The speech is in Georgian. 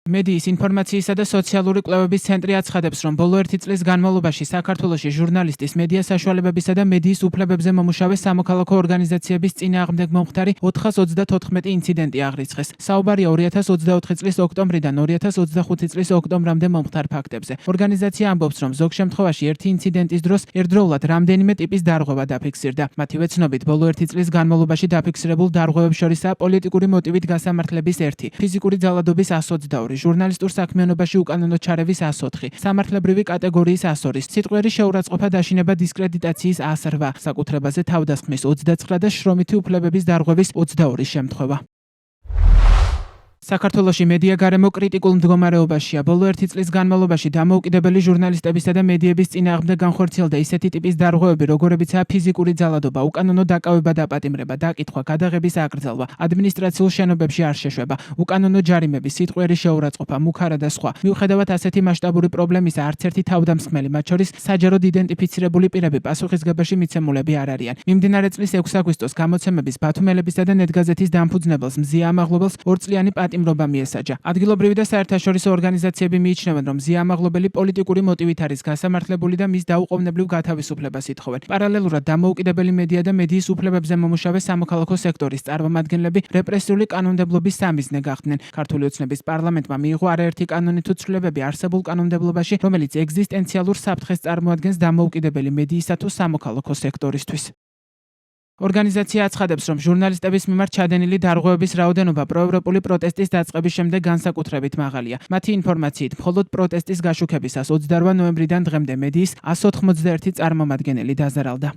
მედიის ინფორმაციისა და სოციალური კვლევების ცენტრი აცხადებს, რომ ბოლო 1 წლის განმავლობაში საქართველოში ჟურნალისტის, მედია საშუალებებისა და მედიის უფლებებზე მომუშავე სამოქალაქო ორგანიზაციების წინააღმდეგ მომხდარი 434 ინციდენტი აღრიცხეს. საუბარია 2024 წლის ოქტომბრიდან 2025 წლის ოქტომბრამდე მომხდარ ფაქტებზე. ორგანიზაცია ამბობს, რომ ზოგ შემთხვევაში ერთი ინციდენტის დროს ერთდროულად რამდენიმე ტიპის დარღვევა დაფიქსირდა. მათივე ცნობით, ბოლო 1 წლის განმავლობაში დაფიქსირებულ დარღვევებს შორისაა პოლიტიკური მოტივით გასამართლების 1, ფიზიკური ძალადობის 122, ჟურნალისტურ საქმიანობაში უკანონო ჩარევის 104, სამართლებრივი კატეგორიის 102, სიტყვიერი შეურაცხყოფა დაშინება დისკრედიტაციის 108, საკუთრებაზე თავდასხმის 29 და შრომითი უფლებების დარღვევის 22 შემთხვევა. საქართველოში მედია გარემო კრიტიკულ მდგომარეობაშია. ბოლო 1 წლის განმავლობაში დამოუკიდებელი ჟურნალისტებისა და მედიების წინააღმდეგ განხორციელდა ისეთი ტიპის დარღვევები, როგორებიცაა ფიზიკური ძალადობა, უკანონო დაკავება და პატიმრება, დაკითხვა, გადაღების აკრძალვა, ადმინისტრაციულ შენობებში არ შეშვება, უკანონო ჯარიმები, სიტყვიერი შეურაცხყოფა, მუქარა და სხვა. მიუხედავად ასეთი მასშტაბური პრობლემისა, არც ერთი თავდამსხმელი, მათ შორის საჯაროდ იდენტიფიცირებული პირები პასუხისგებაში მიცემულები არ არიან. მიმდინარე წლის 6 აგვისტოს გამოცემების ბათუმელებისა და ნეტგაზეთის დამფუძნებელს მზია ამაღლობელს 2 წლიანი პატიმრობა მიესაჯა. ადგილობრივი და საერთაშორისო ორგანიზაციები მიიჩნევენ, რომ მზია ამაღლობელი პოლიტიკური მოტივით არის გასამართლებული და მის დაუყოვნებლივ გათავისუფლებას ითხოვენ. პარალელურად დამოუკიდებელი მედია და მედიის უფლებებზე მომუშავე სამოქალაქო სექტორის წარმომადგენლები რეპრესიული კანონმდებლობის სამიზნე გახდნენ. ქართული ოცნების პარლამენტმა მიიღო არაერთი კანონი თუ ცვლილებები არსებულ კანონმდებლობაში, რომელიც ეგზისტენციალურ საფრთხეს წარმოადგენს დამოუკიდებელი მედიისა თუ სამოქალაქო სექტორისთვის. ორგანიზაცია აცხადებს, რომ ჟურნალისტების მიმართ ჩადენილი დარღვევების რაოდენობა პროევროპული პროტესტის დაწყების შემდეგ განსაკუთრებით მაღალია. მათი ინფორმაციით, მხოლოდ პროტესტის გაშუქებისას 28 ნოემბრიდან დღემდე მედიის 191 წარმომადგენელი დაზარალდა.